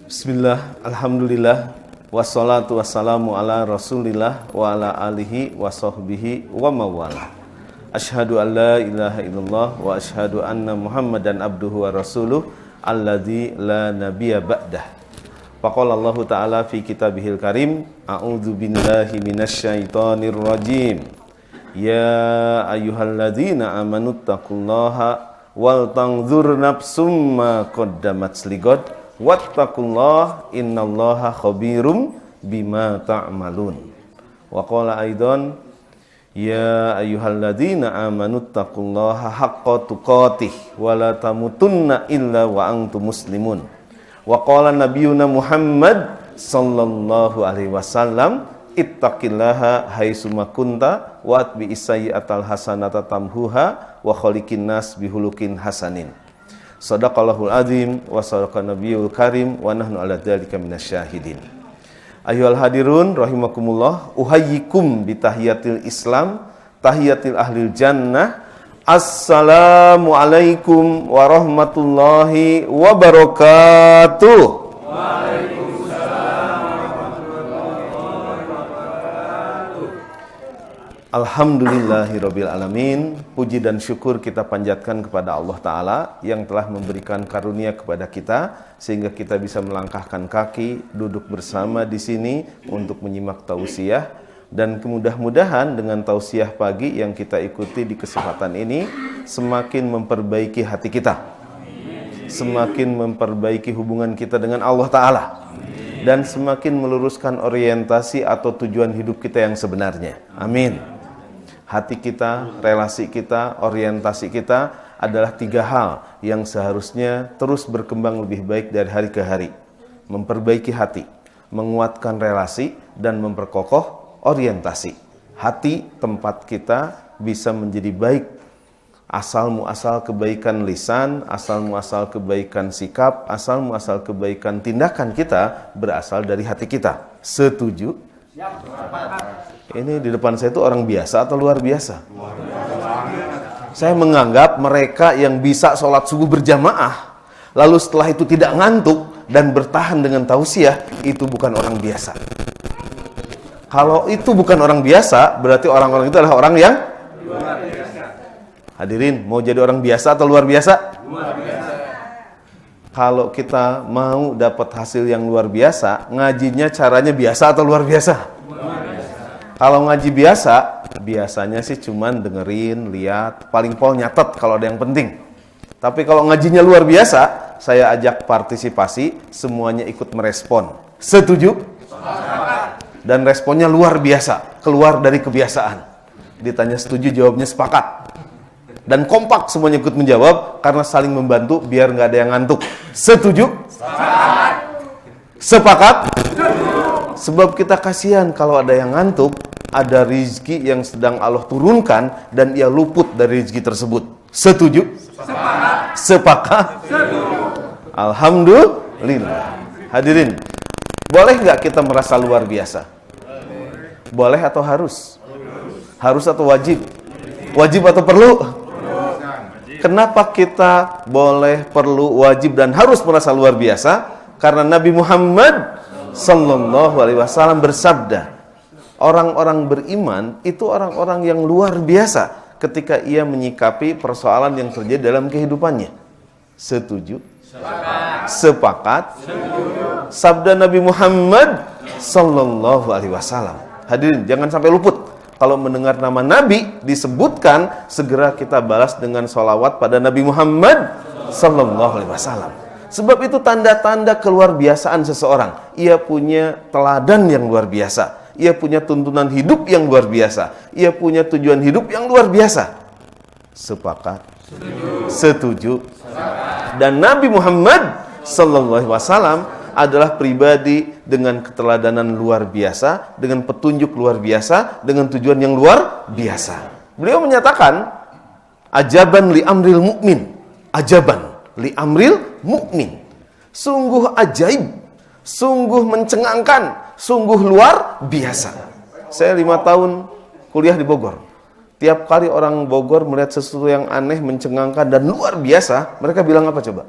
Bismillah, alhamdulillah, wassalatu wassalamu ala rasulillah wa ala alihi wa sahbihi wa mawala. Ashhadu an la ilaha illallah wa ashhadu anna muhammadan abduhu wa rasuluh alladzi la nabiyya ba'dah. Faqala Allah ta'ala fi kitabihil karim, a'udzu billahi minasyaitonir rajim. Ya ayyuhalladzina amanuttaqullaha wal tanzur nafsum ma qaddamat ligad wattaqullah innallaha khabirum bima ta'malun. Wa qala aidan ya ayyuhalladzina amanuttaqullaha haqqa tuqatih wa la tamutunna illa wa antum muslimun. Wa qala nabiyuna Muhammad sallallahu alaihi wasallam ittaqillaha haitsuma kunta wa atbi sayyi'atal hasanata tamhuha wa khaliqin nas bihulukin hasanin. Shadaqallahul azim wa sadaqan nabiyul karim wa nahnu ala dzalika minasyahidin. Ayyuhal hadirun rahimakumullah, uhayyikum bi tahiyatil Islam, tahiyatil ahlil jannah. Assalamu alaikum warahmatullahi wabarakatuh. Alhamdulillahirabbil alamin. Puji dan syukur kita panjatkan kepada Allah Ta'ala yang telah memberikan karunia kepada kita sehingga kita bisa melangkahkan kaki duduk bersama di sini untuk menyimak tausiah, dan mudah-mudahan dengan tausiah pagi yang kita ikuti di kesempatan ini semakin memperbaiki hati kita, semakin memperbaiki hubungan kita dengan Allah Ta'ala, dan semakin meluruskan orientasi atau tujuan hidup kita yang sebenarnya. Amin. Hati kita, relasi kita, orientasi kita adalah 3 hal yang seharusnya terus berkembang lebih baik dari hari ke hari. Memperbaiki hati, menguatkan relasi, dan memperkokoh orientasi. Hati tempat kita bisa menjadi baik. Asal muasal kebaikan lisan, asal muasal kebaikan sikap, asal muasal kebaikan tindakan kita berasal dari hati kita. Setuju? Ini di depan saya itu orang biasa atau luar biasa? Saya menganggap mereka yang bisa sholat subuh berjamaah, lalu setelah itu tidak ngantuk dan bertahan dengan tausiah, itu bukan orang biasa. Kalau itu bukan orang biasa, berarti orang-orang itu adalah orang yang luar biasa. Hadirin, mau jadi orang biasa atau luar biasa? Luar biasa. Kalau kita mau dapat hasil yang luar biasa, ngajinya caranya biasa atau luar biasa? Luar biasa. Kalau ngaji biasa, biasanya sih cuman dengerin, lihat, paling pol nyatet kalau ada yang penting. Tapi kalau ngajinya luar biasa, saya ajak partisipasi, semuanya ikut merespon. Setuju? Dan responnya luar biasa, keluar dari kebiasaan. Ditanya setuju, jawabnya sepakat. Dan kompak semuanya ikut menjawab karena saling membantu biar nggak ada yang ngantuk. Setuju? Sepakat? Sebab kita kasihan kalau ada yang ngantuk, ada rizki yang sedang Allah turunkan dan ia luput dari rizki tersebut. Setuju? Sepakat? Alhamdulillah. Hadirin, boleh nggak kita merasa luar biasa? Boleh atau harus? Harus atau wajib? Wajib atau perlu? Kenapa kita boleh, perlu, wajib, dan harus merasa luar biasa? Karena Nabi Muhammad sallallahu alaihi wasallam bersabda, orang-orang beriman itu orang-orang yang luar biasa ketika ia menyikapi persoalan yang terjadi dalam kehidupannya. Setuju? Sepakat? Sabda Nabi Muhammad sallallahu alaihi wasallam. Hadirin, jangan sampai luput. Kalau mendengar nama Nabi disebutkan, segera kita balas dengan sholawat pada Nabi Muhammad sallallahu alaihi wasallam. Sebab itu tanda-tanda keluar biasaan seseorang. Ia punya teladan yang luar biasa. Ia punya tuntunan hidup yang luar biasa. Ia punya tujuan hidup yang luar biasa. Sepakat? Setuju? Dan Nabi Muhammad sallallahu alaihi wasallam adalah pribadi dengan keteladanan luar biasa, dengan petunjuk luar biasa, dengan tujuan yang luar biasa. Beliau menyatakan, ajaban li amril mu'min, ajaban li amril mu'min. Sungguh ajaib, sungguh mencengangkan, sungguh luar biasa. Saya 5 tahun kuliah di Bogor. Tiap kali orang Bogor melihat sesuatu yang aneh, mencengangkan, dan luar biasa, mereka bilang apa coba?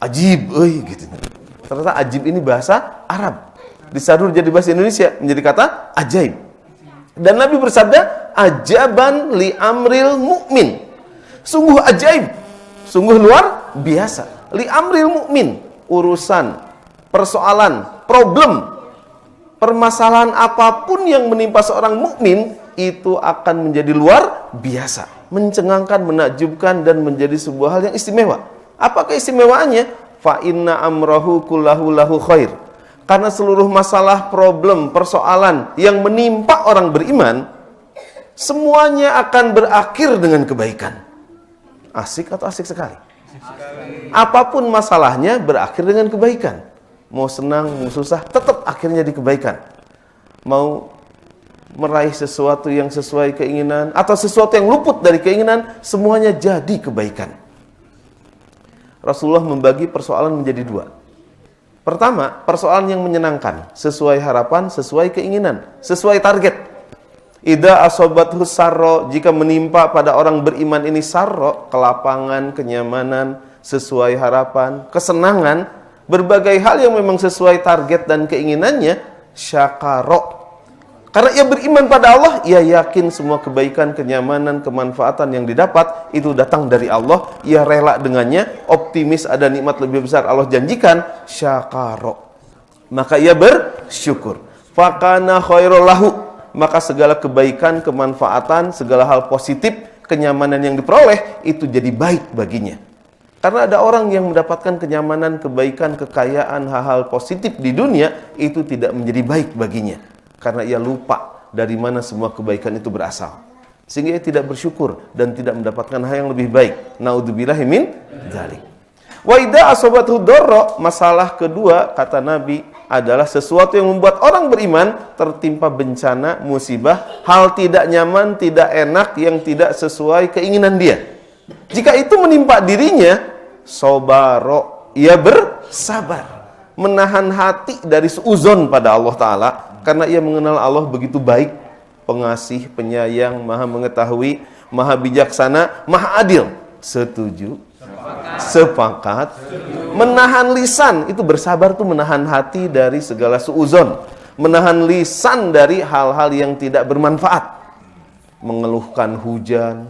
Ajib, gitu. Ternyata ajib ini bahasa Arab. Disadur jadi bahasa Indonesia menjadi kata ajaib. Dan Nabi bersabda, ajaban li amril mu'min. Sungguh ajaib, sungguh luar biasa. Li amril mu'min, urusan, persoalan, problem, permasalahan apapun yang menimpa seorang mukmin itu akan menjadi luar biasa, mencengangkan, menakjubkan, dan menjadi sebuah hal yang istimewa. Apa keistimewaannya? Fa inna amrahu kullahu lahu khair. Karena seluruh masalah, problem, persoalan yang menimpa orang beriman, semuanya akan berakhir dengan kebaikan. Asik atau asik sekali? Apapun masalahnya berakhir dengan kebaikan. Mau senang, mau susah, tetap akhirnya di kebaikan. Mau meraih sesuatu yang sesuai keinginan atau sesuatu yang luput dari keinginan, semuanya jadi kebaikan. Rasulullah membagi persoalan menjadi dua. Pertama, persoalan yang menyenangkan, sesuai harapan, sesuai keinginan, sesuai target. Idza asobathu sarro, jika menimpa pada orang beriman ini sarro, kelapangan, kenyamanan, sesuai harapan, kesenangan, berbagai hal yang memang sesuai target dan keinginannya, syakaro. Karena ia beriman pada Allah, ia yakin semua kebaikan, kenyamanan, kemanfaatan yang didapat itu datang dari Allah. Ia rela dengannya, optimis ada nikmat lebih besar Allah janjikan, syakaro. Maka ia bersyukur. Fakana khairul lahu, maka segala kebaikan, kemanfaatan, segala hal positif, kenyamanan yang diperoleh itu jadi baik baginya. Karena ada orang yang mendapatkan kenyamanan, kebaikan, kekayaan, hal-hal positif di dunia itu tidak menjadi baik baginya. Karena ia lupa dari mana semua kebaikan itu berasal. Sehingga ia tidak bersyukur dan tidak mendapatkan hal yang lebih baik. Naudzubillahi min dzalik. Wa idza asabathu dharra, masalah kedua kata Nabi adalah sesuatu yang membuat orang beriman tertimpa bencana, musibah, hal tidak nyaman, tidak enak yang tidak sesuai keinginan dia. Jika itu menimpa dirinya, sobaro, ia bersabar, menahan hati dari suuzon pada Allah Ta'ala, karena ia mengenal Allah begitu baik, pengasih, penyayang, maha mengetahui, maha bijaksana, maha adil. Setuju? Sepakat. Menahan lisan, itu bersabar tuh menahan hati dari segala suuzon, menahan lisan dari hal-hal yang tidak bermanfaat, mengeluhkan hujan,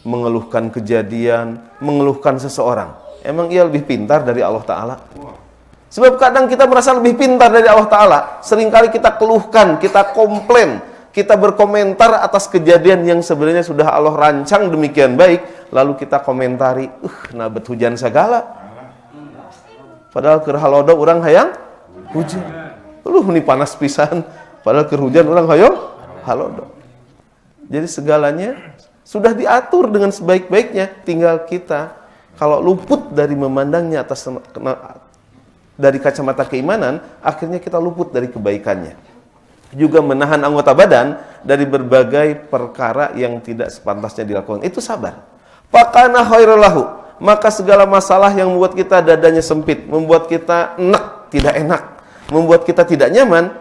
mengeluhkan kejadian, mengeluhkan seseorang. Emang ia lebih pintar dari Allah Ta'ala? Sebab kadang kita merasa lebih pintar dari Allah Ta'ala. Seringkali kita keluhkan, kita komplain, kita berkomentar atas kejadian yang sebenarnya sudah Allah rancang demikian baik. Lalu kita komentari, nabat hujan segala. Padahal keur halodo urang hayang hujan. Ini panas pisan. Padahal keur hujan urang hayang halodo. Jadi segalanya sudah diatur dengan sebaik-baiknya, tinggal kita kalau luput dari memandangnya dari kacamata keimanan, akhirnya kita luput dari kebaikannya. Juga menahan anggota badan dari berbagai perkara yang tidak sepantasnya dilakukan. Itu sabar. Fakana khairul lahu, maka segala masalah yang membuat kita dadanya sempit, membuat kita enak, tidak enak, membuat kita tidak nyaman,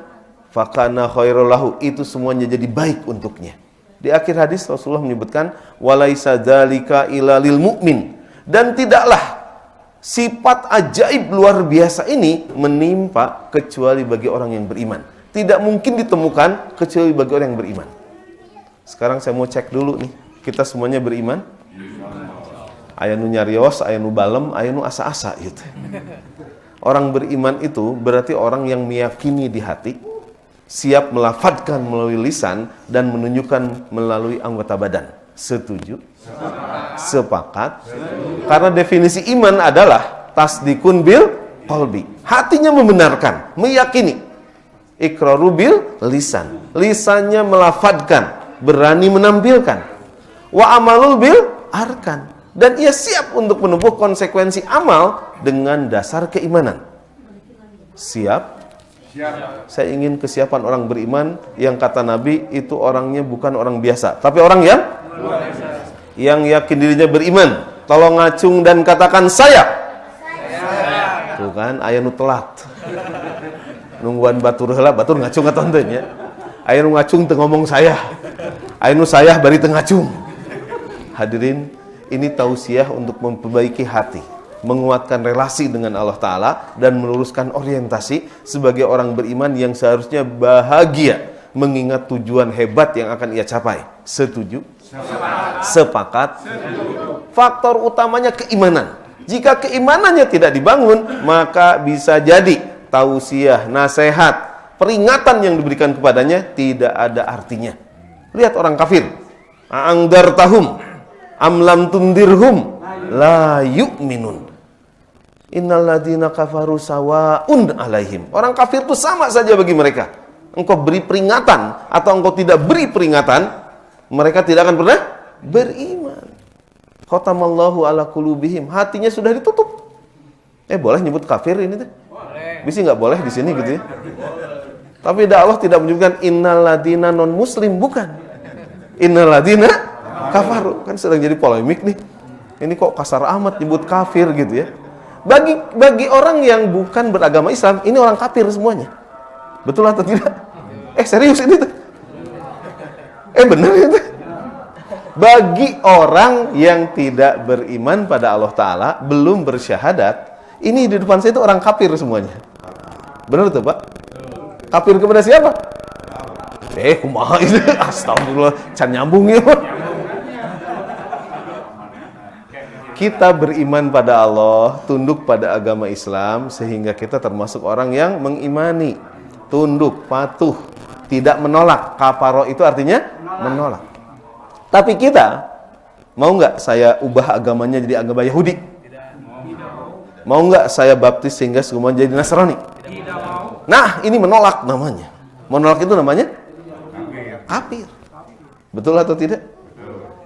fakana khairul lahu, itu semuanya jadi baik untuknya. Di akhir hadis Rasulullah menyebutkan walaisa dzalika illa lil mu'min, dan tidaklah sifat ajaib luar biasa ini menimpa kecuali bagi orang yang beriman. Tidak mungkin ditemukan kecuali bagi orang yang beriman. Sekarang saya mau cek dulu nih, kita semuanya beriman? Aya nu nyarios, aya nu balem, aya nu asa-asa gitu. Orang beriman itu berarti orang yang meyakini di hati, siap melafadzkan melalui lisan dan menunjukkan melalui anggota badan. Setuju? Sepakat? Karena definisi iman adalah tasdikun bil qalbi. Hatinya membenarkan, meyakini. Iqraru bil lisan. Lisannya melafadzkan, berani menampilkan. Wa amalul bil arkan. Dan ia siap untuk menempuh konsekuensi amal dengan dasar keimanan. Siap? Saya ingin kesiapan orang beriman yang kata Nabi itu orangnya bukan orang biasa, tapi orang yang yakin dirinya beriman. Tolong ngacung dan katakan saya. Tuh kan, aya nu telat. Nungguan batur heula, batur ngacung atau henteu nya. Aya nu ngacung teu ngomong saya. Aya nu saya bari teu ngacung. Hadirin, ini tausiah untuk memperbaiki hati. menguatkan relasi dengan Allah Ta'ala, dan meluruskan orientasi sebagai orang beriman yang seharusnya bahagia mengingat tujuan hebat yang akan ia capai. Setuju? Sepakat? Faktor utamanya keimanan. Jika keimanannya tidak dibangun, maka bisa jadi tausiah, nasihat, peringatan yang diberikan kepadanya tidak ada artinya. Lihat orang kafir. A'angdartahum am lam tundirhum la yu'minun. Innalladzina kafaru sawa'un alaihim. Orang kafir itu sama saja bagi mereka. Engkau beri peringatan atau engkau tidak beri peringatan, mereka tidak akan pernah beriman. Khatamallahu ala qulubihim. Hatinya sudah ditutup. Boleh nyebut kafir ini tuh? Boleh. Bisa nggak boleh di sini gitu ya? Tapi Allah tidak menyebutkan innalladzina non muslim, bukan. Innalladzina kafaru. Kan sedang jadi polemik nih. Ini kok kasar amat nyebut kafir gitu ya. Bagi orang yang bukan beragama Islam, ini orang kafir semuanya. Betul atau tidak? Serius ini tuh. Benar itu. Bagi orang yang tidak beriman pada Allah Ta'ala, belum bersyahadat, ini di depan saya itu orang kafir semuanya. Benar tuh Pak? Kafir kepada siapa? Kumaha itu? Astagfirullah, can nyambung ya Pak. Kita beriman pada Allah, tunduk pada agama Islam, sehingga kita termasuk orang yang mengimani, tunduk, patuh, tidak menolak. Kafaro itu artinya menolak. Tapi kita, mau nggak saya ubah agamanya jadi agama Yahudi? Mau nggak saya baptis sehingga semuanya jadi Nasrani? Nah, ini menolak namanya. Menolak itu namanya kafir. Betul atau tidak?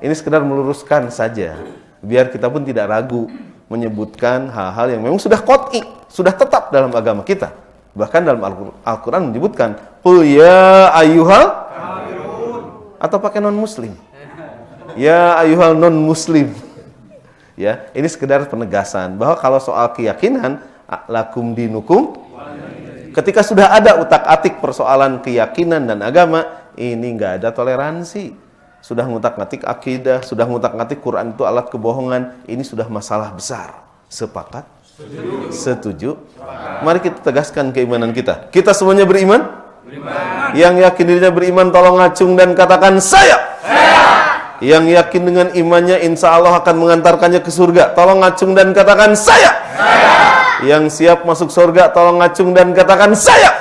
Ini sekedar meluruskan saja, biar kita pun tidak ragu menyebutkan hal-hal yang memang sudah qat'i, sudah tetap dalam agama kita. Bahkan dalam Al-Quran menyebutkan qul ya ayyuhal, atau pakai non muslim, ya ayyuhal non muslim. Ya, ini sekedar penegasan bahwa kalau soal keyakinan, lakum dinukum, ketika sudah ada utak-atik persoalan keyakinan dan agama, ini nggak ada toleransi. Sudah ngutak-ngatik akidah, sudah ngutak-ngatik Quran itu alat kebohongan, ini sudah masalah besar. Sepakat? Setuju? Mari kita tegaskan keimanan kita. Kita semuanya beriman? Beriman. Yang yakin dirinya beriman, tolong ngacung dan katakan saya. Yang yakin dengan imannya, insya Allah akan mengantarkannya ke surga, tolong ngacung dan katakan saya. Yang siap masuk surga, tolong ngacung dan katakan saya.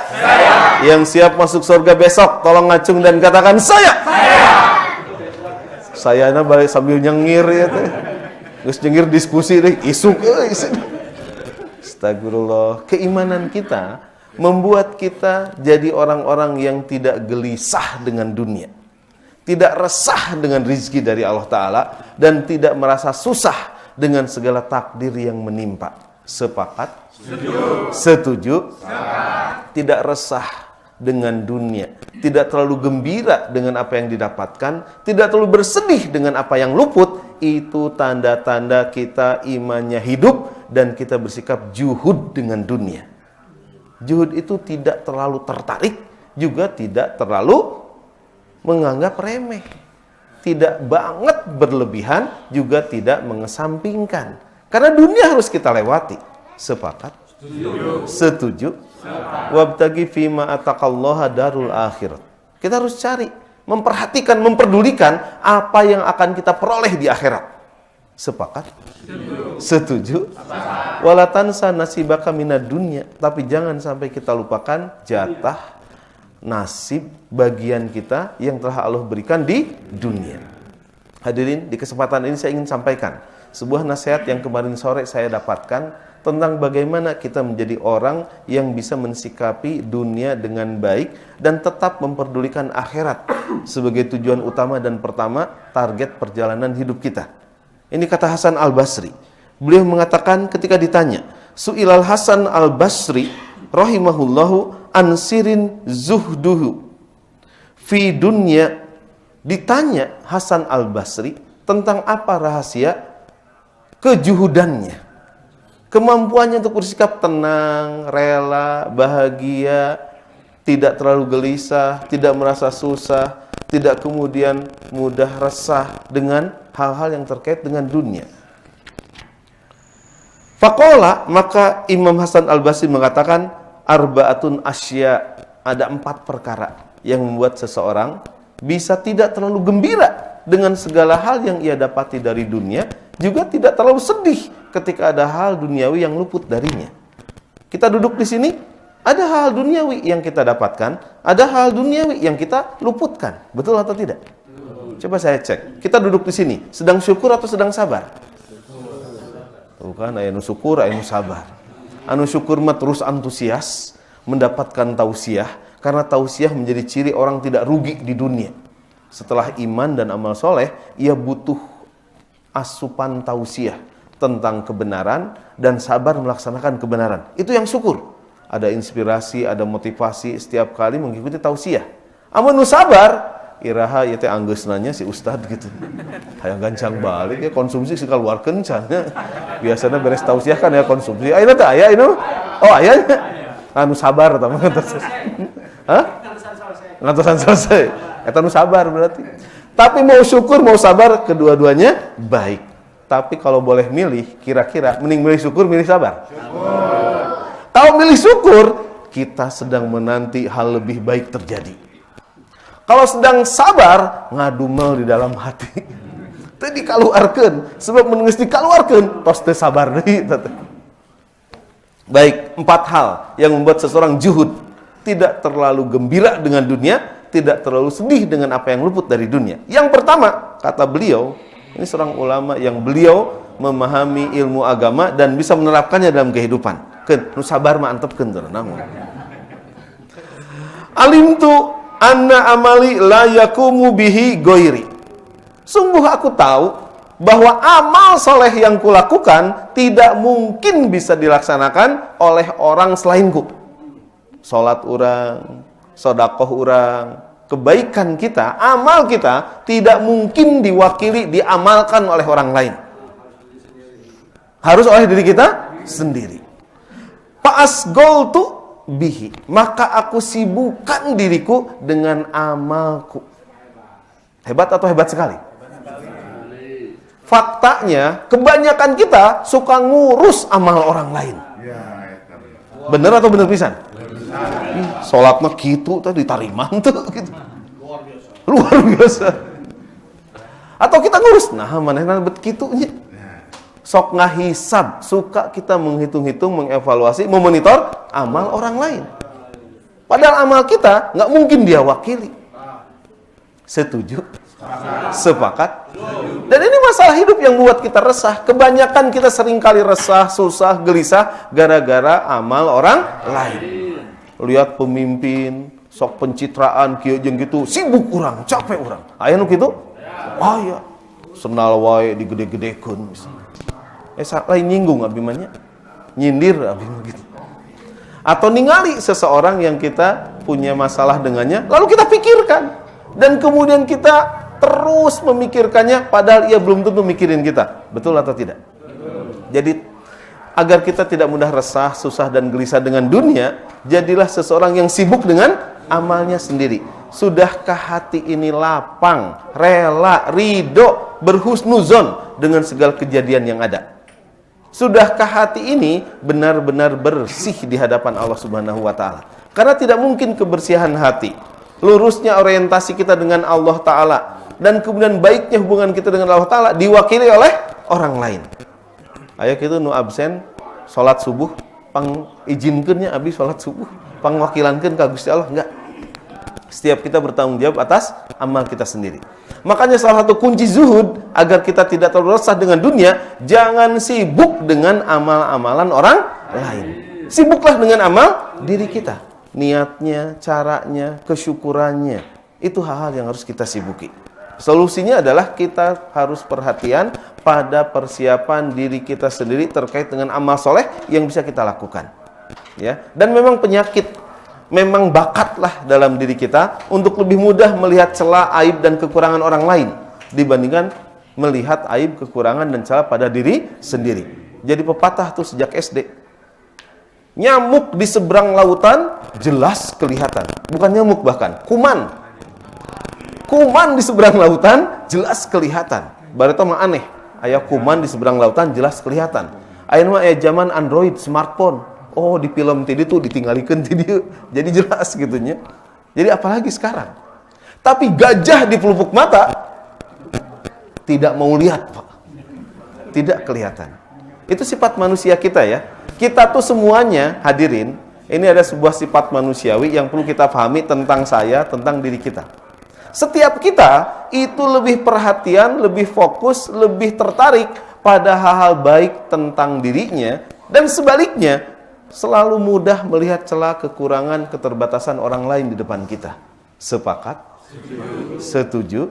Yang siap masuk surga besok, tolong ngacung dan katakan saya. Sayana balik sambil nyengir ya teh. Terus nyengir diskusi deh, isuk. Astagfirullah. Keimanan kita membuat kita jadi orang-orang yang tidak gelisah dengan dunia, tidak resah dengan rizki dari Allah Ta'ala, dan tidak merasa susah dengan segala takdir yang menimpa. Sepakat? Setuju? Tidak resah dengan dunia, tidak terlalu gembira dengan apa yang didapatkan, tidak terlalu bersedih dengan apa yang luput. Itu tanda-tanda kita imannya hidup dan kita bersikap juhud dengan dunia. Juhud itu tidak terlalu tertarik, juga tidak terlalu menganggap remeh, tidak banget berlebihan, juga tidak mengesampingkan. Karena dunia harus kita lewati. Sepakat? Setuju? Wabtagi fima ataqallaha darul akhirat. Kita harus cari, memperhatikan, memperdulikan apa yang akan kita peroleh di akhirat. Sepakat? Setuju? Wala tansa nasibaka minad dunya. Tapi jangan sampai kita lupakan jatah, nasib, bagian kita yang telah Allah berikan di dunia. Hadirin, di kesempatan ini saya ingin sampaikan sebuah nasihat yang kemarin sore saya dapatkan tentang bagaimana kita menjadi orang yang bisa mensikapi dunia dengan baik dan tetap memperdulikan akhirat sebagai tujuan utama dan pertama target perjalanan hidup kita. Ini kata Hasan Al-Basri. Beliau mengatakan ketika ditanya, Su'ilal Hasan Al-Basri rahimahullahu ansirin zuhduhu fi dunya. Ditanya Hasan Al-Basri tentang apa rahasia kejuhudannya, kemampuannya untuk bersikap tenang, rela, bahagia, tidak terlalu gelisah, tidak merasa susah, tidak kemudian mudah resah dengan hal-hal yang terkait dengan dunia. Faqala, maka Imam Hasan Al-Basri mengatakan, arba'atun asya, ada 4 perkara yang membuat seseorang bisa tidak terlalu gembira dengan segala hal yang ia dapati dari dunia, juga tidak terlalu sedih ketika ada hal duniawi yang luput darinya. Kita duduk di sini, ada hal duniawi yang kita dapatkan, ada hal duniawi yang kita luputkan. Betul atau tidak? Coba saya cek. Kita duduk di sini, sedang syukur atau sedang sabar? Bukan, anu syukur, anu sabar. Anu syukur mah terus antusias mendapatkan tausiah, karena tausiah menjadi ciri orang tidak rugi di dunia. Setelah iman dan amal soleh, ia butuh asupan tausiah tentang kebenaran dan sabar melaksanakan kebenaran. Itu yang syukur. Ada inspirasi, ada motivasi setiap kali mengikuti tausiah. Amun nu sabar, iraha ieu teh anggeusnanya si ustad gitu. Hayang gancang balik ya, konsumsi si kaluarkeun cenah. Biasana beres tausiah kan ya konsumsi. Ayeuna teh aya ini. Oh, aya. Anu sabar tah mah. Hah? Ngatosan selesai. Eta nu sabar berarti. Tapi mau syukur mau sabar kedua-duanya baik. Tapi kalau boleh milih, kira-kira mending milih syukur milih sabar? Syukur. Kalau milih syukur, kita sedang menanti hal lebih baik terjadi. Kalau sedang sabar, ngadumel di dalam hati. Tadi dikaluarkeun, sebab mengeus dikaluarkeun, tos teu sabar deui. Baik, 4 hal yang membuat seseorang juhud, tidak terlalu gembira dengan dunia, tidak terlalu sedih dengan apa yang luput dari dunia. Yang pertama, kata beliau, ini seorang ulama yang beliau memahami ilmu agama dan bisa menerapkannya dalam kehidupan. Nu sabar mah antepkeun teh namun. Alimtu anna amali la yakumu bihi ghairi. Sungguh aku tahu bahwa amal soleh yang kulakukan tidak mungkin bisa dilaksanakan oleh orang selainku. Salat urang, sedekah urang, kebaikan kita, amal kita tidak mungkin diwakili, diamalkan oleh orang lain. Harus oleh diri kita sendiri. Fa'asgoltu bihi, maka aku sibukkan diriku dengan amalku. Hebat atau hebat sekali? Faktanya, kebanyakan kita suka ngurus amal orang lain. Bener atau bener pisan? Sholat mah gitu, tadi ditariman tuh gitu. Luar biasa. Atau kita ngurus, nah manehna bet kitunya. Sok ngahisab, suka kita menghitung-hitung, mengevaluasi, memonitor amal orang lain. Padahal amal kita nggak mungkin dia wakili. Setuju? Sepakat? Dan ini masalah hidup yang membuat kita resah. Kebanyakan kita seringkali resah, susah, gelisah gara-gara amal orang lain. Lihat pemimpin, sok pencitraan kieu jeung gitu, sibuk urang, capek urang. Aya nu kitu? Oh iya. Senal wae digede-gedekeun misalnya. Lain nyinggung abdi mah nya. Nyindir abdi mah gitu. Atau ningali seseorang yang kita punya masalah dengannya, lalu kita pikirkan dan kemudian kita terus memikirkannya padahal ia belum tentu mikirin kita. Betul atau tidak? Jadi agar kita tidak mudah resah, susah dan gelisah dengan dunia, jadilah seseorang yang sibuk dengan amalnya sendiri. Sudahkah hati ini lapang, rela, ridho, berhusnuzon dengan segala kejadian yang ada? Sudahkah hati ini benar-benar bersih di hadapan Allah Subhanahu wa taala? Karena tidak mungkin kebersihan hati, lurusnya orientasi kita dengan Allah taala dan kemudian baiknya hubungan kita dengan Allah taala diwakili oleh orang lain. Aya kitu nu absen salat subuh pang izinkeun nya abdi salat subuh, pang wakilankeun ka Gusti Allah, enggak. Setiap kita bertanggung jawab atas amal kita sendiri. Makanya salah satu kunci zuhud agar kita tidak terlalu resah dengan dunia, jangan sibuk dengan amal-amalan orang lain. Sibuklah dengan amal diri kita. Niatnya, caranya, kesyukurannya. Itu hal-hal yang harus kita sibuki. Solusinya adalah kita harus perhatian pada persiapan diri kita sendiri terkait dengan amal soleh yang bisa kita lakukan. Ya, dan memang penyakit, memang bakatlah dalam diri kita untuk lebih mudah melihat celah, aib dan kekurangan orang lain dibandingkan melihat aib, kekurangan dan celah pada diri sendiri. Jadi pepatah tuh sejak SD. Nyamuk di seberang lautan jelas kelihatan. Bukan nyamuk bahkan, kuman. Kuman di seberang lautan jelas kelihatan. Bareta mah aneh. Aya kuman di seberang lautan jelas kelihatan. Ayeuna mah zaman Android, smartphone. Oh, di film tadi tuh ditinggalikeun ti dieu. Jadi jelas gitu nya. Jadi apalagi sekarang. Tapi gajah di pelupuk mata tidak mau lihat, Pak. Tidak kelihatan. Itu sifat manusia kita ya. Kita tuh semuanya, hadirin, ini ada sebuah sifat manusiawi yang perlu kita pahami tentang saya, tentang diri kita. Setiap kita itu lebih perhatian, lebih fokus, lebih tertarik pada hal-hal baik tentang dirinya, dan sebaliknya selalu mudah melihat celah, kekurangan, keterbatasan orang lain di depan kita. Sepakat? Setuju?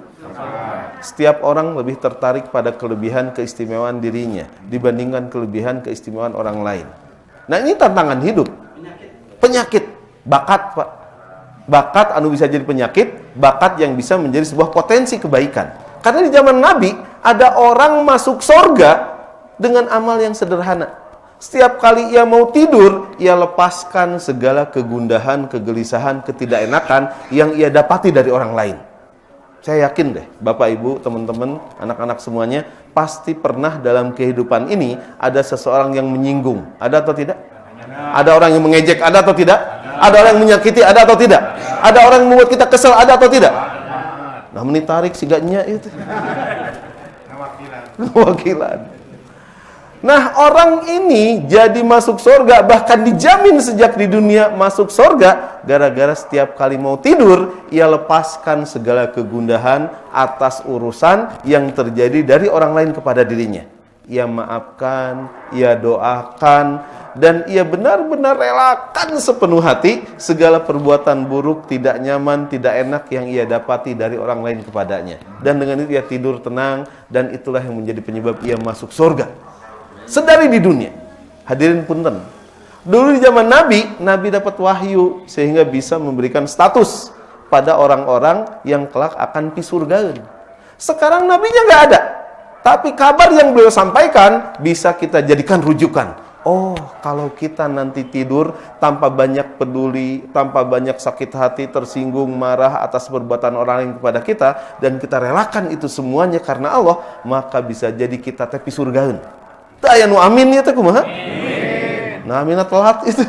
Setiap orang lebih tertarik pada kelebihan keistimewaan dirinya dibandingkan kelebihan keistimewaan orang lain. Nah, ini tantangan hidup. Penyakit, bakat, Pak. Bakat anu bisa jadi penyakit, bakat yang bisa menjadi sebuah potensi kebaikan. Karena di zaman Nabi ada orang masuk surga dengan amal yang sederhana. Setiap kali ia mau tidur, ia lepaskan segala kegundahan, kegelisahan, ketidakenakan yang ia dapati dari orang lain. Saya yakin deh, Bapak Ibu, teman-teman, anak-anak semuanya, pasti pernah dalam kehidupan ini ada seseorang yang menyinggung. Ada atau tidak? Ada orang yang mengejek, ada atau tidak? Ada orang yang menyakiti, ada atau tidak? Ada orang yang membuat kita kesel, ada atau tidak? Nah, menitarik siganya itu. Wakilan. Nah, orang ini jadi masuk surga, bahkan dijamin sejak di dunia masuk surga, gara-gara setiap kali mau tidur, ia lepaskan segala kegundahan atas urusan yang terjadi dari orang lain kepada dirinya. Ia maafkan, ia doakan, dan ia benar-benar relakan sepenuh hati segala perbuatan buruk, tidak nyaman, tidak enak yang ia dapati dari orang lain kepadanya. Dan dengan itu ia tidur tenang, dan itulah yang menjadi penyebab ia masuk surga. Sedari di dunia. Hadirin punten. Dulu di zaman Nabi, Nabi dapat wahyu sehingga bisa memberikan status pada orang-orang yang kelak akan pi surgaeun. Sekarang nabinya nggak ada. Tapi kabar yang beliau sampaikan bisa kita jadikan rujukan. Oh, kalau kita nanti tidur tanpa banyak peduli, tanpa banyak sakit hati, tersinggung, marah atas perbuatan orang lain kepada kita, dan kita relakan itu semuanya karena Allah, maka bisa jadi kita tepi surgaeun. Teu aya nu amin ieu teh kumaha? Nah, aminna telat itu.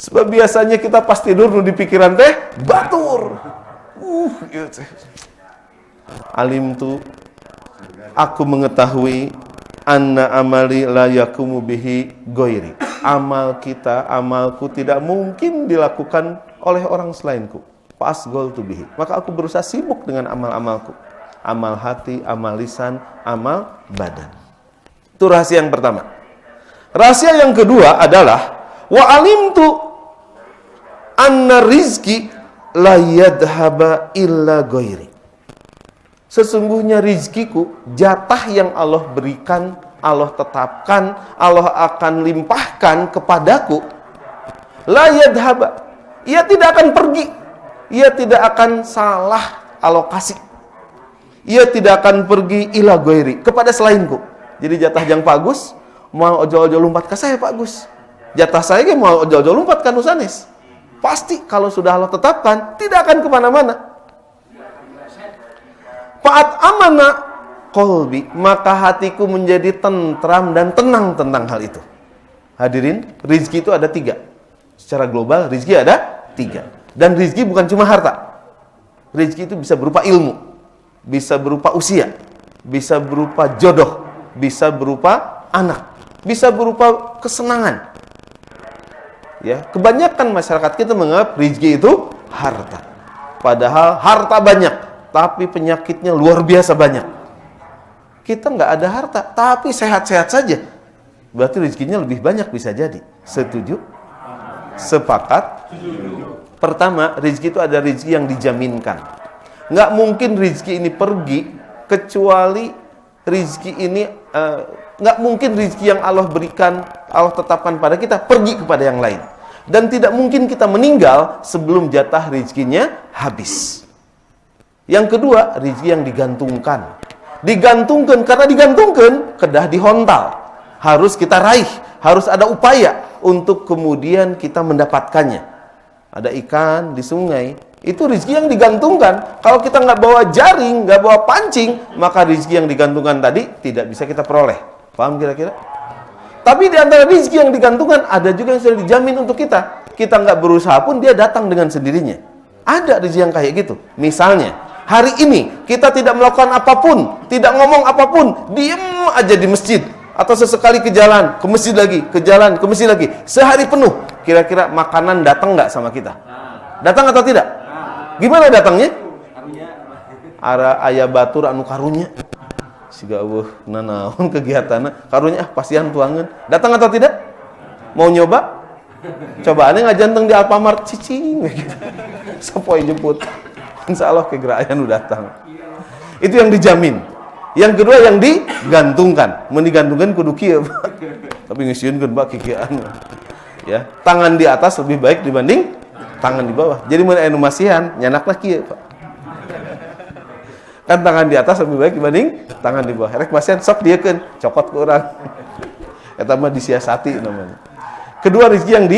Sebab biasanya kita pas tidur nu di pikiran teh batur. Gitu. Alim tu aku mengetahui anna amali la yakumu bihi ghairi. Amal kita, amalku tidak mungkin dilakukan oleh orang selainku. Fasgol tu bihi. Maka aku berusaha sibuk dengan amal-amalku. Amal hati, amal lisan, amal badan. Itu rahasia yang pertama. Rahasia yang kedua adalah wa alimtu anna rizki la yadhhaba illa ghairi. Sesungguhnya rizkiku, jatah yang Allah berikan, Allah tetapkan, Allah akan limpahkan kepadaku, la yadhhaba. Ia tidak akan pergi. Ia tidak akan salah alokasi. Ia tidak akan pergi ila ghairi, kepada selainku. Jadi jatah yang Pak Gus mau ojo-ojo lompat ke saya, Pak Gus. Jatah saya ke mau ojo-ojo lompat ke Nusanes. Pasti kalau sudah Allah tetapkan, tidak akan kemana-mana. Fa'at amana qalbi, maka hatiku menjadi tentram dan tenang tentang hal itu. Hadirin, rizki itu ada 3. Secara global, rizki ada 3. Dan rizki bukan cuma harta. Rizki itu bisa berupa ilmu, bisa berupa usia, bisa berupa jodoh, bisa berupa anak, bisa berupa kesenangan. Ya, kebanyakan masyarakat kita menganggap rezeki itu harta. Padahal harta banyak, tapi penyakitnya luar biasa banyak. Kita nggak ada harta, tapi sehat-sehat saja. Berarti rezekinya lebih banyak bisa jadi. Setuju? Sepakat? Pertama, rezeki itu ada rezeki yang dijaminkan. Nggak mungkin rezeki ini pergi kecuali rezeki ini nggak mungkin rezeki yang Allah berikan, Allah tetapkan pada kita pergi kepada yang lain. Dan tidak mungkin kita meninggal sebelum jatah rezekinya habis. Yang kedua, rezeki yang digantungkan. Digantungkan, karena digantungkan kedah dihontal. Harus kita raih, harus ada upaya untuk kemudian kita mendapatkannya. Ada ikan di sungai, Itu rizki yang digantungkan. Kalau kita nggak bawa jaring, nggak bawa pancing, maka rizki yang digantungkan tadi tidak bisa kita peroleh. Paham kira-kira? Tapi di antara rizki yang digantungkan, ada juga yang sudah dijamin untuk kita. Kita nggak berusaha pun, dia datang dengan sendirinya. Ada rizki yang kayak gitu. Misalnya, hari ini kita tidak melakukan apapun, tidak ngomong apapun, diem aja di masjid. Atau sesekali ke jalan, ke masjid lagi, ke jalan, ke masjid lagi. Sehari penuh. Kira-kira makanan datang nggak sama kita? Datang atau tidak? Gimana datangnya? Ara aya batur anu karunya. Siga eueuh nanaon kegiatanna, karunya pasian tuangeun. Datang atau tidak? Mau nyoba? Cobaannya ngajanteng di Alfamart cicing gitu. Sapoe jemput. Insyaallah kegeraan udah datang. Itu yang dijamin. Yang kedua yang digantungkan. Mun digantungkan kudu kieu, Pak. Tapi ngisieunkeun Pak kikian. Ya, tangan di atas lebih baik dibanding tangan di bawah. Jadi mun aya nu masihan, nyanakna kieu, Pak. Kan tangan di atas lebih baik dibanding tangan di bawah. Rek masihan sok diekeun, cokot ke urang. Eta mah disiasati namanya. Kedua, rezeki yang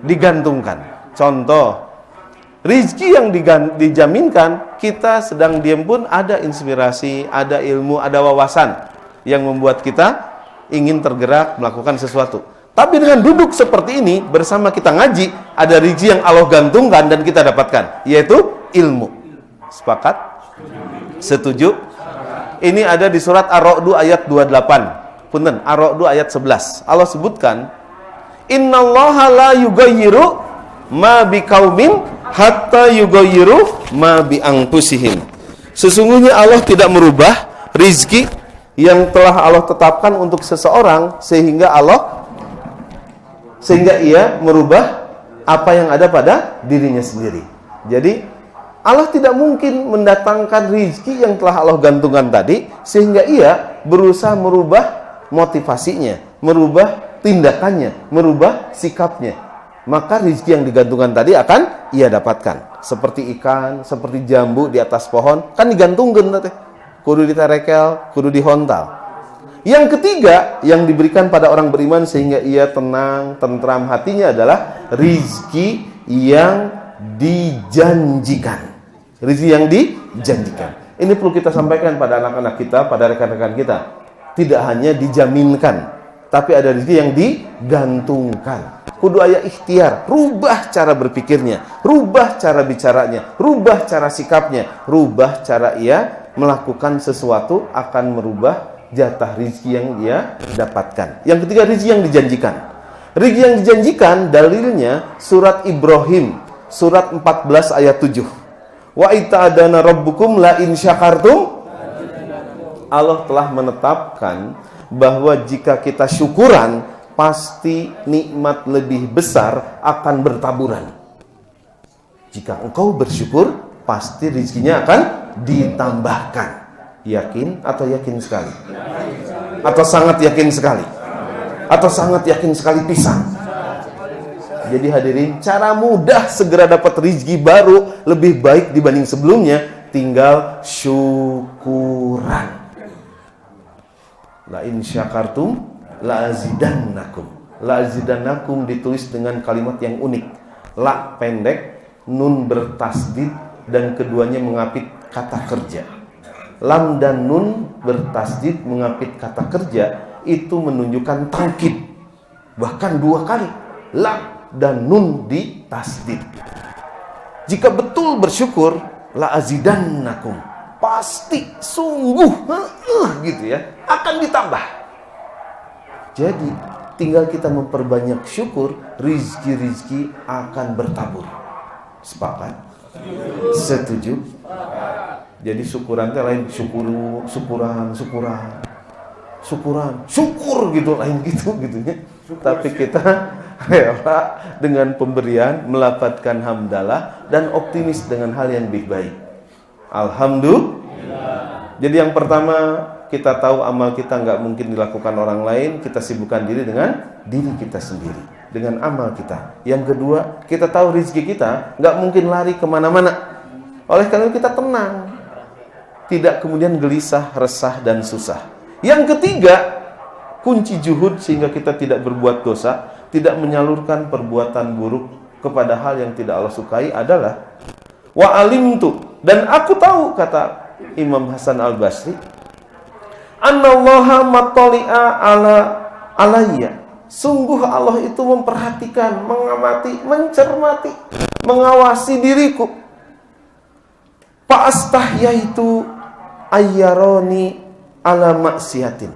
digantungkan. Contoh, rezeki yang dijaminkan, kita sedang diam pun ada inspirasi, ada ilmu, ada wawasan yang membuat kita ingin tergerak melakukan sesuatu. Tapi dengan duduk seperti ini, bersama kita ngaji, ada rezeki yang Allah gantungkan dan kita dapatkan, yaitu ilmu. Sepakat? Setuju? Ini ada di surat Ar-Ra'd ayat 28. Punten, Ar-Ra'd ayat 11. Allah sebutkan, "Innallaha la yughayyiru ma biqaumin hatta yughayyiru ma bi anfusihim." Sesungguhnya Allah tidak merubah rizki yang telah Allah tetapkan untuk seseorang sehingga ia merubah apa yang ada pada dirinya sendiri. Jadi Allah tidak mungkin mendatangkan rizki yang telah Allah gantungkan tadi sehingga ia berusaha merubah motivasinya, merubah tindakannya, merubah sikapnya. Maka rizki yang digantungkan tadi akan ia dapatkan. Seperti ikan, seperti jambu di atas pohon, kan digantungkan teh. Kudu diterekel, kudu dihontal. Yang ketiga yang diberikan pada orang beriman sehingga ia tenang, tentram hatinya adalah rizki yang dijanjikan. Rizki yang dijanjikan. Ini perlu kita sampaikan pada anak-anak kita, pada rekan-rekan kita. Tidak hanya dijaminkan, tapi ada rizki yang digantungkan. Kudu aya ikhtiar, rubah cara berpikirnya, rubah cara bicaranya, rubah cara sikapnya, rubah cara ia melakukan sesuatu akan merubah jatah rizki yang dia dapatkan. Yang ketiga, rizki yang dijanjikan. Rizki yang dijanjikan dalilnya surat Ibrahim, surat 14 ayat 7. Wa ita'adana rabbukum la in syakartum. Allah telah menetapkan bahwa jika kita syukuran, pasti nikmat lebih besar akan bertaburan. Jika engkau bersyukur, pasti rizkinya akan ditambahkan. Yakin atau yakin sekali? Atau sangat yakin sekali? Atau sangat yakin sekali pisang? Jadi hadirin, cara mudah segera dapat rezeki baru lebih baik dibanding sebelumnya, tinggal syukuran. La in syakartum la azidannakum. La azidannakum ditulis dengan kalimat yang unik. La pendek, nun bertasdid dan keduanya mengapit kata kerja. Lam dan nun bertasdid mengapit kata kerja, itu menunjukkan taukid. Bahkan dua kali. Lam dan nun ditasdid. Jika betul bersyukur, la azidannakum. Pasti, sungguh, gitu ya, akan ditambah. Jadi, tinggal kita memperbanyak syukur, rizki-rizki akan bertabur. Sepakat? Setuju? Jadi syukuran itu lain syukur gitu, lain gitunya. Tapi kita rela dengan pemberian, melafadzkan hamdalah dan optimis dengan hal yang lebih baik. Alhamdulillah. Jadi yang pertama, kita tahu amal kita nggak mungkin dilakukan orang lain, kita sibukkan diri dengan diri kita sendiri, dengan amal kita. Yang kedua, kita tahu rezeki kita nggak mungkin lari kemana-mana. Oleh karena itu kita tenang, tidak kemudian gelisah, resah, dan susah. Yang ketiga, kunci juhud sehingga kita tidak berbuat dosa, tidak menyalurkan perbuatan buruk kepada hal yang tidak Allah sukai adalah wa alimtu, dan aku tahu, kata Imam Hasan Al-Basri, annallaha mattali'a alayya, sungguh Allah itu memperhatikan, mengamati, mencermati, mengawasi diriku. Fa'astahyaitu ayyaroni ala maksiatin,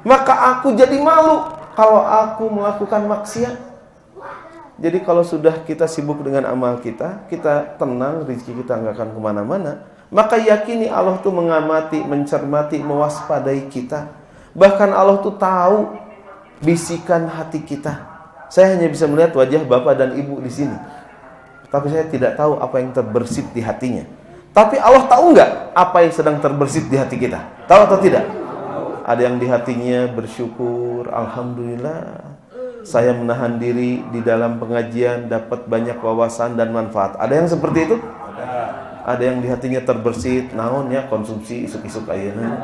maka aku jadi malu kalau aku melakukan maksiat. Jadi kalau sudah kita sibuk dengan amal kita, kita tenang, rezeki kita nggak akan kemana-mana. Maka yakini Allah tuh mengamati, mencermati, mewaspadai kita. Bahkan Allah tuh tahu bisikan hati kita. Saya hanya bisa melihat wajah bapak dan ibu di sini, tapi saya tidak tahu apa yang terbersit di hatinya. Tapi Allah tahu nggak apa yang sedang terbersit di hati kita? Tahu atau tidak? Ada yang di hatinya bersyukur, alhamdulillah, saya menahan diri di dalam pengajian, dapat banyak wawasan dan manfaat. Ada yang seperti itu? Ada yang di hatinya terbersit, naon ya, konsumsi isuk-isuk ayeuna.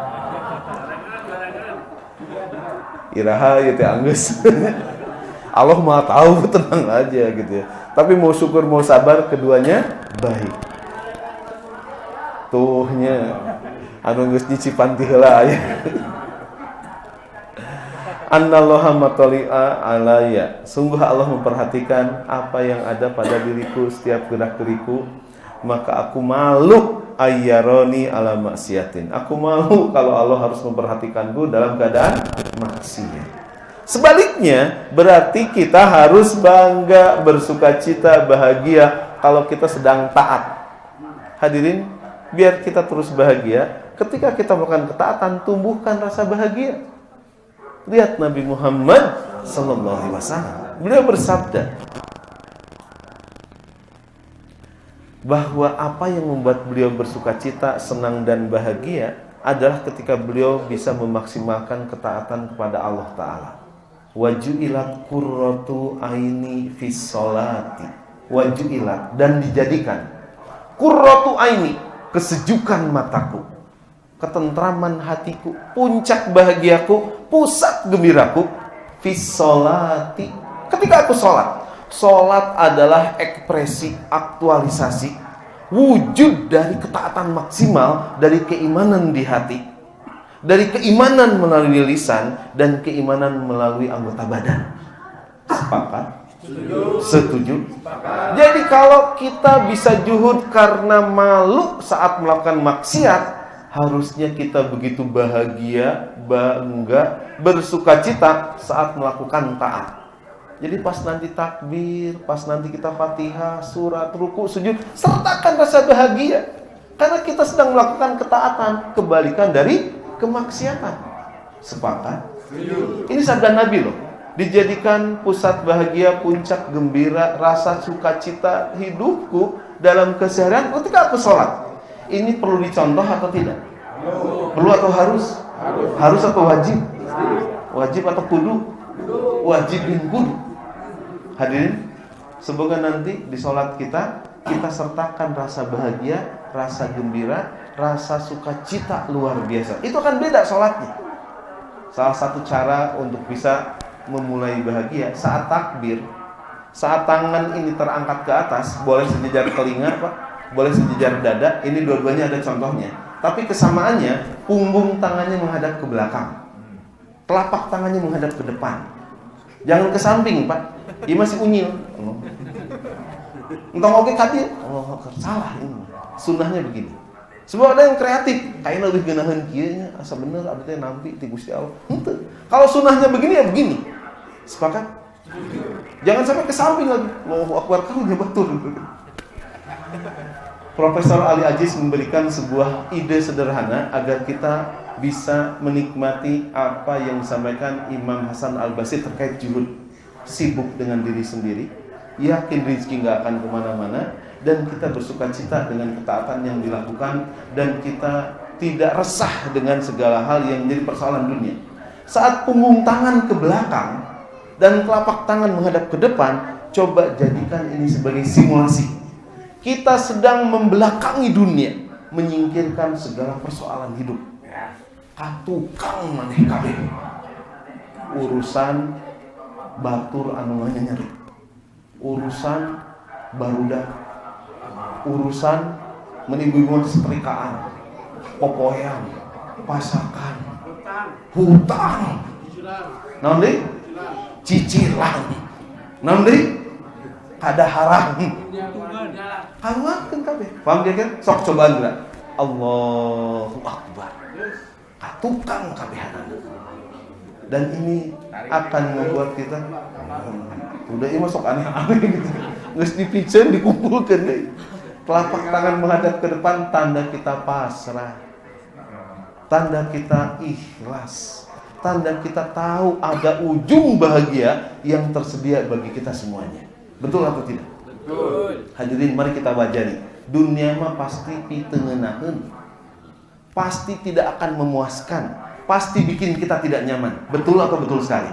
Iraha gitu anggeus. Allah Maha tahu, tenang aja gitu ya. Tapi mau syukur mau sabar, keduanya baik. Tuhnya anu geus nyicipan ti heula aya. Annallaha mattali'a alayya, sungguh Allah memperhatikan apa yang ada pada diriku, setiap gerak-geriku. Maka aku malu ayyaroni ala maksiatin, aku malu kalau Allah harus memperhatikanku dalam keadaan maksiat. Sebaliknya, berarti kita harus bangga, bersukacita, bahagia kalau kita sedang taat. Hadirin, biar kita terus bahagia, ketika kita melakukan ketaatan, tumbuhkan rasa bahagia. Lihat Nabi Muhammad sallallahu alaihi wasallam. Beliau bersabda bahwa apa yang membuat beliau bersukacita, senang dan bahagia adalah ketika beliau bisa memaksimalkan ketaatan kepada Allah Ta'ala. Waju'ilat qurratu aini fis sholati. Waju'ilat, dan dijadikan qurratu aini, kesejukan mataku, ketentraman hatiku, puncak bahagiaku, pusat gembiraku, fis sholati, ketika aku sholat. Sholat adalah ekspresi, aktualisasi, wujud dari ketaatan maksimal, dari keimanan di hati, dari keimanan melalui lisan, dan keimanan melalui anggota badan. Sepakat? Setuju? Jadi kalau kita bisa juhud karena malu saat melakukan maksiat, harusnya kita begitu bahagia, bangga, bersukacita saat melakukan taat. Jadi pas nanti takbir, pas nanti kita Fatihah, surat, ruku, sujud, sertakan rasa bahagia. Karena kita sedang melakukan ketaatan, kebalikan dari kemaksiatan. Sepakat? Ini sabda Nabi loh. Dijadikan pusat bahagia, puncak gembira, rasa sukacita hidupku dalam keseharian ketika aku sholat. Ini perlu dicontoh atau tidak? Perlu atau harus? Harus atau wajib? Wajib atau kudu? Wajib dan kudu. Hadirin, semoga nanti di sholat kita sertakan rasa bahagia, rasa gembira, rasa sukacita luar biasa. Itu akan beda sholatnya. Salah satu cara untuk bisa memulai bahagia saat takbir, saat tangan ini terangkat ke atas, boleh sejajar telinga, Pak, boleh sejajar dada. Ini dua-duanya ada contohnya. Tapi kesamaannya, punggung tangannya menghadap ke belakang, telapak tangannya menghadap ke depan. Jangan ke samping, Pak. Ini masih unyil. Entah oke kadir. Oh, salah ini. Sunnahnya begini. Sebab ada yang kreatif, kayaknya lebih genahan kieunya, asa bener abdi teh nampi ti Gusti Allah. Henteu. Kalau sunnahnya begini ya begini. Sepakat? Jangan sampai ke samping lagi. Allahu Akbar, karunya batur. Profesor Ali Aziz memberikan sebuah ide sederhana agar kita bisa menikmati apa yang disampaikan Imam Hasan Al-Basri terkait juhud. Sibuk dengan diri sendiri, yakin rezeki nggak akan kemana-mana, dan kita bersukacita dengan ketaatan yang dilakukan, dan kita tidak resah dengan segala hal yang menjadi persoalan dunia. Saat punggung tangan ke belakang dan telapak tangan menghadap ke depan, coba jadikan ini sebagai simulasi. Kita sedang membelakangi dunia, menyingkirkan segala persoalan hidup. Katukang maneh kabeh. Urusan batur anu nyeri, urusan barudak, urusan menimbulkan setrikaan, popoyan, pasakan, hutang, nanti cicilan, nanti kada haram, haruakeun kabeh. Paham dia kan? Sok cobaan geura. Allahu Akbar. Katukang kabehanana. Dan ini akan membuat kita udah ini masuk aneh-aneh gitu. Geus dipicen dikumpulkeun deui. Telapak tangan menghadap ke depan, tanda kita pasrah. Tanda kita ikhlas. Tanda kita tahu ada ujung bahagia yang tersedia bagi kita semuanya. Betul atau tidak? Betul. Hadirin, mari kita wajari. Dunia mah pasti pitengenaheun. Pasti tidak akan memuaskan. Pasti bikin kita tidak nyaman. Betul atau betul sekali?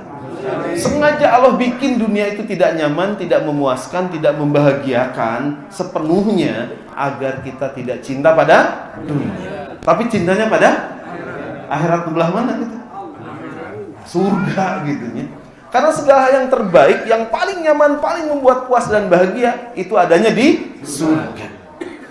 Sengaja Allah bikin dunia itu tidak nyaman, tidak memuaskan, tidak membahagiakan sepenuhnya agar kita tidak cinta pada dunia. Tapi cintanya pada akhirat sebelah mana kita? Surga gitu ya. Karena segala yang terbaik, yang paling nyaman, paling membuat puas dan bahagia itu adanya di surga.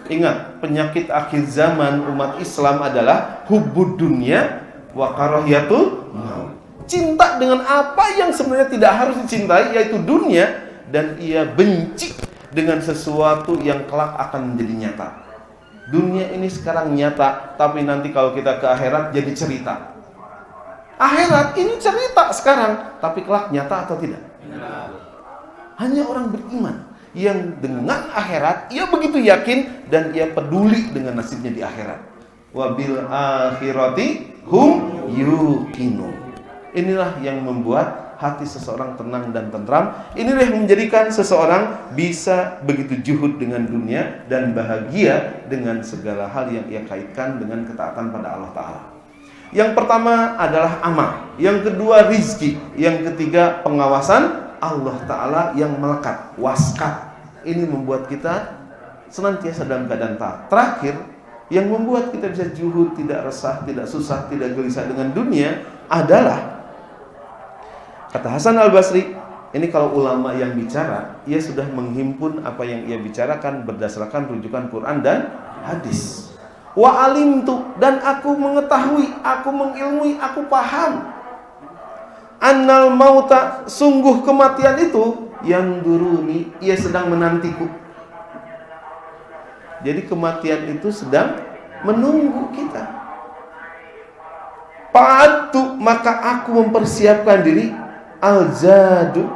Ingat, penyakit akhir zaman umat Islam adalah hubbud dunya wa karahiyatul maut. Cinta dengan apa yang sebenarnya tidak harus dicintai, yaitu dunia, dan ia benci dengan sesuatu yang kelak akan menjadi nyata. Dunia ini sekarang nyata, tapi nanti kalau kita ke akhirat jadi cerita. Akhirat ini cerita sekarang, tapi kelak nyata atau tidak? Hanya orang beriman yang dengan akhirat ia begitu yakin dan ia peduli dengan nasibnya di akhirat. Wabil akhirati hum yuqinun. Inilah yang membuat hati seseorang tenang dan tentram. Inilah yang menjadikan seseorang bisa begitu juhud dengan dunia dan bahagia dengan segala hal yang ia kaitkan dengan ketaatan pada Allah Ta'ala. Yang pertama adalah amal, yang kedua rizki, yang ketiga pengawasan Allah Ta'ala yang melekat, waskat. Ini membuat kita senantiasa dalam keadaan taat. Terakhir, yang membuat kita bisa juhud, tidak resah, tidak susah, tidak gelisah dengan dunia adalah, kata Hasan Al-Basri, ini kalau ulama yang bicara, ia sudah menghimpun apa yang ia bicarakan berdasarkan rujukan Quran dan hadis. Wa alimtu, dan aku mengetahui, aku mengilmui, aku paham. Annal mauta, sungguh kematian itu yang duruni, ia sedang menantiku. Jadi kematian itu sedang menunggu kita. Pa'atu, maka aku mempersiapkan diri, al-zadu,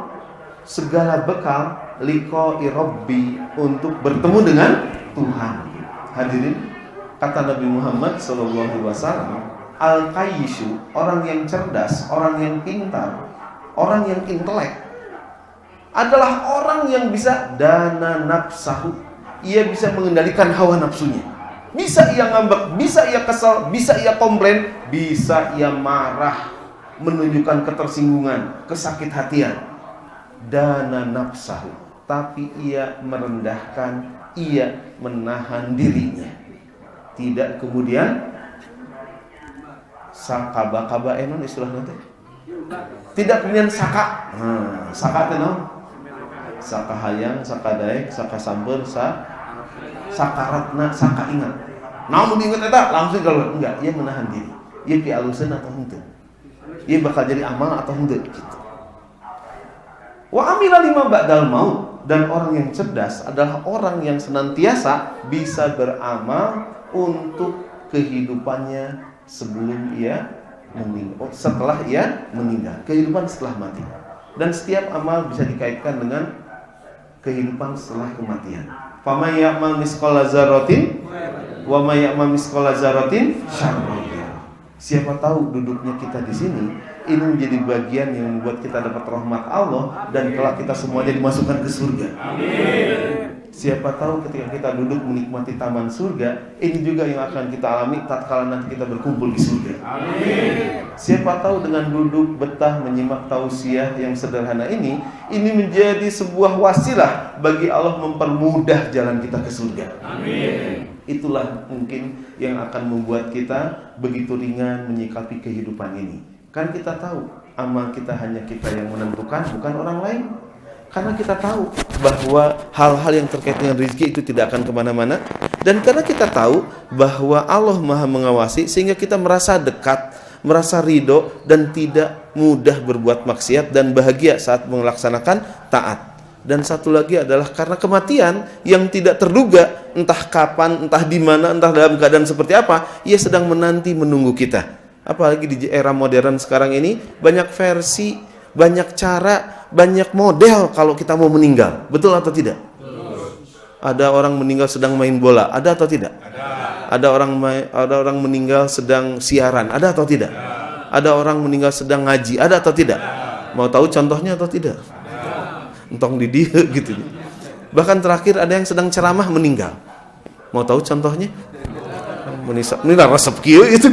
segala bekal, liqa'i rabbi, untuk bertemu dengan Tuhan. Hadirin, kata Nabi Muhammad SAW, al-qayyishu, orang yang cerdas, orang yang pintar, orang yang intelek, adalah orang yang bisa dana nafsahu, ia bisa mengendalikan hawa nafsunya. Bisa ia ngambek, bisa ia kesal, bisa ia komplain, bisa ia marah, menunjukkan ketersinggungan, kesakit hatian. Dana nafsahu, tapi ia merendahkan, ia menahan dirinya. Tidak kemudian sakaba-kaba enon istilahnya teh. Tidak kemudian saka. Saka teh naon? Saka hayang, saka daek, saka samber, sakaratna, saka ingat. Namun diingat eta langsung kalau enggak, ia menahan diri. Ia pialuseun atau henteu. Ia bakal jadi amal atau henteu gitu. Wa amila lima ba'dal maut, dan orang yang cerdas adalah orang yang senantiasa bisa beramal untuk kehidupannya sebelum ia meninggal, setelah ia meninggal, kehidupan setelah mati. Dan setiap amal bisa dikaitkan dengan kehidupan setelah kematian. Faman ya'mal misqala dzarratin wa may ya'mal misqala dzarratin syarran. Siapa tahu duduknya kita di sini ini menjadi bagian yang membuat kita dapat rahmat Allah dan kelak kita semuanya dimasukkan ke surga. Amin. Siapa tahu ketika kita duduk menikmati taman surga, ini juga yang akan kita alami tatkala nanti kita berkumpul di surga. Amin. Siapa tahu dengan duduk betah menyimak tausiah yang sederhana ini menjadi sebuah wasilah bagi Allah mempermudah jalan kita ke surga. Amin. Itulah mungkin yang akan membuat kita begitu ringan menyikapi kehidupan ini. Kan kita tahu amal kita hanya kita yang menentukan, bukan orang lain. Karena kita tahu bahwa hal-hal yang terkait dengan rezeki itu tidak akan kemana-mana. Dan karena kita tahu bahwa Allah Maha mengawasi, sehingga kita merasa dekat, merasa ridho, dan tidak mudah berbuat maksiat, dan bahagia saat melaksanakan taat. Dan satu lagi adalah karena kematian yang tidak terduga, entah kapan, entah di mana, entah dalam keadaan seperti apa, ia sedang menanti menunggu kita. Apalagi di era modern sekarang ini, banyak versi, banyak cara, banyak model kalau kita mau meninggal. Betul atau tidak? Ada orang meninggal sedang main bola, ada atau tidak? Ada orang meninggal sedang siaran, ada atau tidak? Ada orang meninggal sedang ngaji, ada atau tidak? Mau tahu contohnya atau tidak? Entong di dia gitu. Bahkan terakhir ada yang sedang ceramah meninggal. Mau tahu contohnya? Ini resep kieu itu.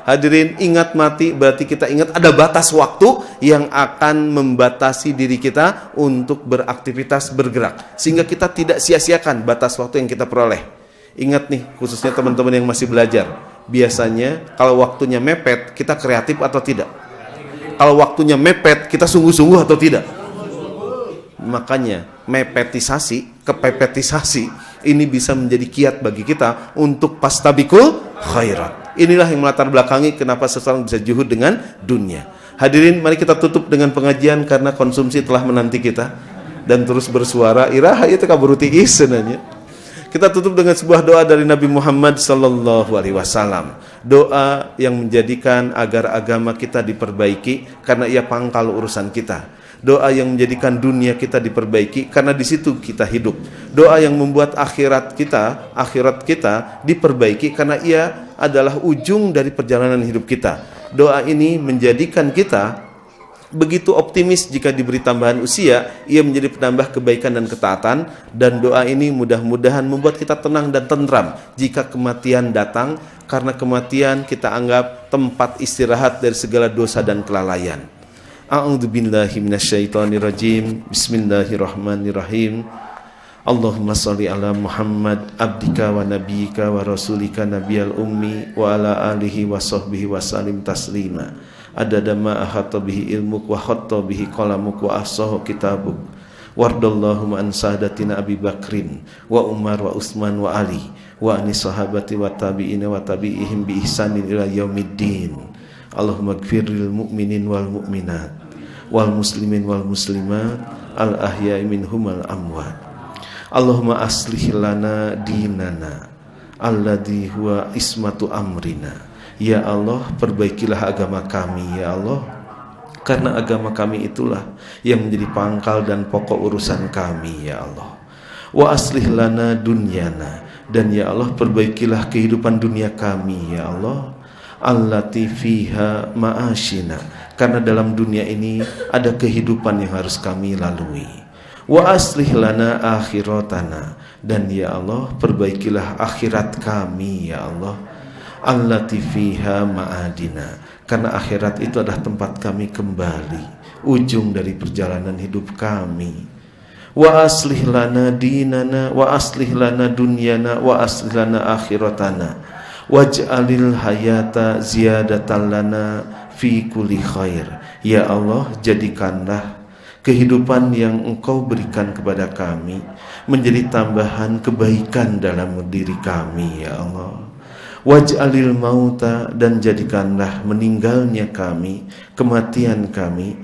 Hadirin, ingat mati berarti kita ingat ada batas waktu yang akan membatasi diri kita untuk beraktivitas, bergerak, sehingga kita tidak sia-siakan batas waktu yang kita peroleh. Ingat nih, khususnya teman-teman yang masih belajar, biasanya kalau waktunya mepet, kita kreatif atau tidak? Kalau waktunya mepet, kita sungguh-sungguh atau tidak? Makanya mepetisasi, kepepetisasi ini bisa menjadi kiat bagi kita untuk pastabikul khairat. Inilah yang melatar belakangi kenapa seseorang bisa juhud dengan dunia. Hadirin, mari kita tutup dengan pengajian karena konsumsi telah menanti kita dan terus bersuara iraha itu kaburuti sebenarnya. Kita tutup dengan sebuah doa dari Nabi Muhammad sallallahu alaihi wasallam. Doa yang menjadikan agar agama kita diperbaiki karena ia pangkal urusan kita. Doa yang menjadikan dunia kita diperbaiki karena di situ kita hidup. Doa yang membuat akhirat kita diperbaiki karena ia adalah ujung dari perjalanan hidup kita. Doa ini menjadikan kita begitu optimis jika diberi tambahan usia, ia menjadi penambah kebaikan dan ketaatan. Dan doa ini mudah-mudahan membuat kita tenang dan tentram jika kematian datang, karena kematian kita anggap tempat istirahat dari segala dosa dan kelalaian. A'udzubillahi minasyaitonirrajim. Bismillahirrahmanirrahim. Allahumma sholli ala Muhammad abdika wa nabiyika wa rasulika nabiyal ummi wa ala alihi wa sahbihi wa salim taslima adada ma ahata bihi ilmuk wa khatta bihi qalamuk wa ahsahu kitabuk wardallahumma an sahadatina Abi Bakrin wa Umar wa Utsman wa Ali wa ani sahabati wa tabi'ina wa tabi'ihim bi ihsanin ila yaumiddin. Allahumma gfirlil mu'minin wal mu'minat wal muslimin wal muslimat al ahya'i minhum wal amwat. Allahumma aslih lana dinana alladhi huwa ismatu amrina. Ya Allah, perbaikilah agama kami ya Allah, karena agama kami itulah yang menjadi pangkal dan pokok urusan kami ya Allah. Wa aslih lana dunyana, dan ya Allah perbaikilah kehidupan dunia kami ya Allah. Allati fiha ma'ashina, karena dalam dunia ini ada kehidupan yang harus kami lalui. Wa aslih lana akhiratana, dan ya Allah perbaikilah akhirat kami ya Allah. Allati fiha ma'adina, karena akhirat itu adalah tempat kami kembali, ujung dari perjalanan hidup kami. Wa aslih lana dinana wa aslih lana dunyana wa aslih lana akhiratana waj'alil hayata ziyadatan lana fi kulli khair. Ya Allah, jadikanlah kehidupan yang Engkau berikan kepada kami menjadi tambahan kebaikan dalam diri kami ya Allah. Waj'alil mauta, dan jadikanlah meninggalnya kami, kematian kami,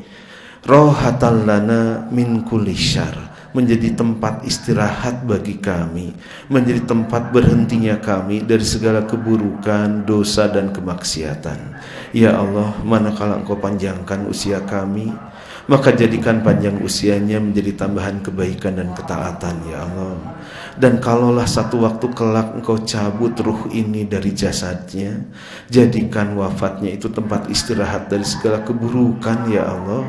rohatan lana min kulli syarr, menjadi tempat istirahat bagi kami, menjadi tempat berhentinya kami dari segala keburukan, dosa dan kemaksiatan. Ya Allah, manakala Engkau panjangkan usia kami, maka jadikan panjang usianya menjadi tambahan kebaikan dan ketaatan ya Allah. Dan kalaulah satu waktu kelak Engkau cabut ruh ini dari jasadnya, jadikan wafatnya itu tempat istirahat dari segala keburukan ya Allah.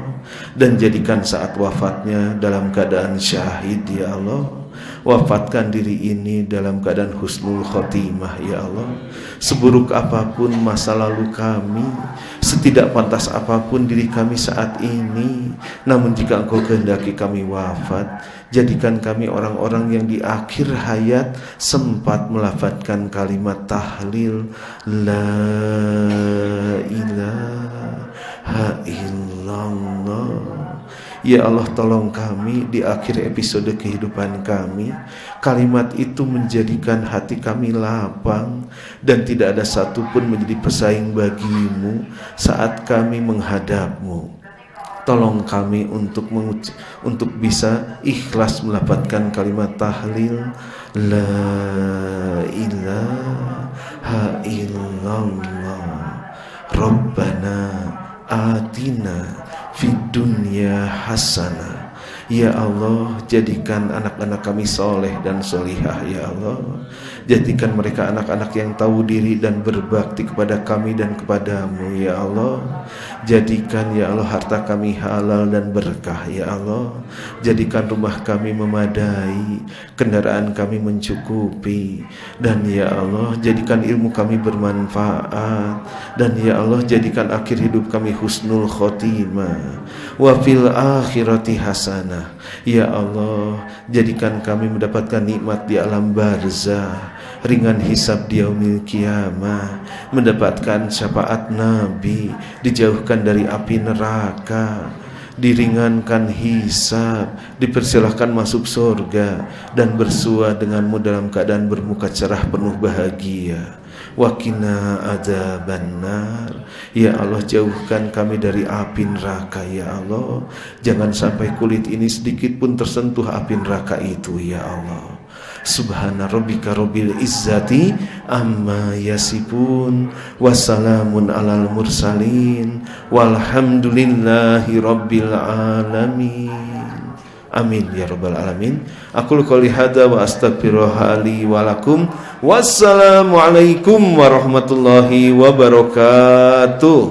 Dan jadikan saat wafatnya dalam keadaan syahid ya Allah. Wafatkan diri ini dalam keadaan husnul khotimah ya Allah. Seburuk apapun masa lalu kami, setidak pantas apapun diri kami saat ini, namun jika Engkau kehendaki kami wafat, jadikan kami orang-orang yang di akhir hayat sempat melafadzkan kalimat tahlil la ilaha illallah Ya Allah, tolong kami di akhir episode kehidupan kami, kalimat itu menjadikan hati kami lapang dan tidak ada satupun menjadi pesaing bagimu saat kami menghadapmu. Tolong kami untuk bisa ikhlas mendapatkan kalimat tahlil La ilaha illallah Rabbana atina fid dunya hasanah. Ya Allah, jadikan anak-anak kami soleh dan solihah. Ya Allah, jadikan mereka anak-anak yang tahu diri dan berbakti kepada kami dan kepadamu. Ya Allah, jadikan ya Allah harta kami halal dan berkah. Ya Allah, jadikan rumah kami memadai, kendaraan kami mencukupi, dan ya Allah, jadikan ilmu kami bermanfaat, dan ya Allah, jadikan akhir hidup kami husnul khotimah, wa fil akhirati hasanah. Ya Allah, jadikan kami mendapatkan nikmat di alam barzah, ringan hisab di yaumil qiyamah, mendapatkan syafaat Nabi, dijauhkan dari api neraka, diringankan hisab, dipersilahkan masuk surga, dan bersua denganmu dalam keadaan bermuka cerah penuh bahagia. Waqina adzabannar. Ya Allah, jauhkan kami dari api neraka. Ya Allah, jangan sampai kulit ini sedikit pun tersentuh api neraka itu. Ya Allah, Subhana rabbika rabbil izzati amma yasifun, wassalamun alal mursalin, walhamdulillahi rabbil alamin. Amin ya rabbal alamin. Aqulu qouli hadza wa astaghfirullaha li wa lakum. Wassalamualaikum warahmatullahi wabarakatuh.